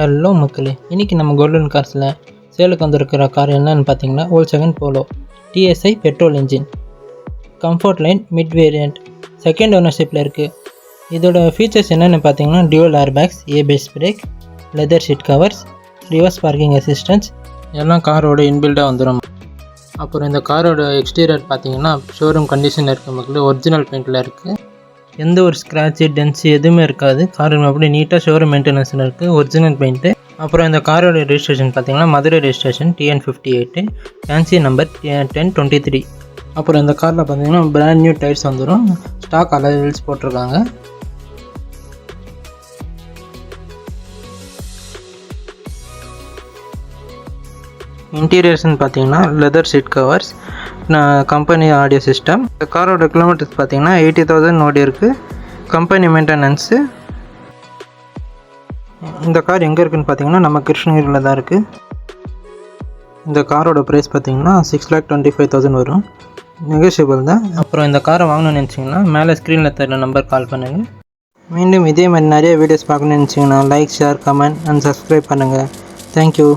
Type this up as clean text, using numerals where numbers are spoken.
Hello மக்களே, இன்றைக்கி நம்ம கோல்டன் கார்ஸில் சேலுக்கு வந்திருக்கிற கார் என்னன்னு பார்த்தீங்கன்னா Volkswagen Polo TSI petrol engine comfort line mid variant second ஓனர்ஷிப்பில் இருக்குது. இதோட ஃபீச்சர்ஸ் என்னென்னு பார்த்தீங்கன்னா dual airbags, ABS brake, leather seat covers, reverse parking assistance எல்லாம் காரோட இன்பில்டாக வந்துடும். அப்புறம் இந்த காரோட எக்ஸ்டீரியர் பார்த்தீங்கன்னா ஷோரூம் கண்டிஷனில் இருக்க மக்களே, ஒரிஜினல் பெயிண்டில் இருக்குது. எந்த ஒரு ஸ்க்ராட்சு டென்ஸு எதுவுமே இருக்காது. கார் அப்படியே நீட்டாக ஷோரூம் மெயின்டெனன்ஸில் இருக்குது, ஒரிஜினல் பெயிண்ட்டு. அப்புறம் இந்த காரோட ரெஜிஸ்ட்ரேஷன் பார்த்தீங்கன்னா Madurai registration TN58, fancy number 1023. அப்புறம் இந்த காரில் பார்த்தீங்கன்னா பிராண்ட் நியூ டயர்ஸ் வந்துடும், ஸ்டாக் அலாய் வீல்ஸ் போட்டிருக்காங்க. இன்டீரியர்ஸ்னு பார்த்தீங்கன்னா leather seat covers, company audio system. இந்த காரோட கிலோமீட்டர்ஸ் பார்த்தீங்கன்னா 80,000 ஓடி இருக்குது. Company maintenance. இந்த கார் எங்கே இருக்குதுன்னு பார்த்தீங்கன்னா நம்ம கிருஷ்ணகிரியில் தான் இருக்குது. இந்த காரோட ப்ரைஸ் பார்த்தீங்கன்னா 6,25,000 வரும், நெகோஷியபிள் தான். அப்புறம் இந்த காரை வாங்கணும்னு நினச்சிங்கன்னா மேலே ஸ்க்ரீனில் தர நம்பர் கால் பண்ணுங்கள். மீண்டும் இதே மாதிரி நிறைய வீடியோஸ் பார்க்கணுன்னு நினச்சிங்கன்னா like, share, comment and subscribe பண்ணுங்கள். தேங்க்யூ.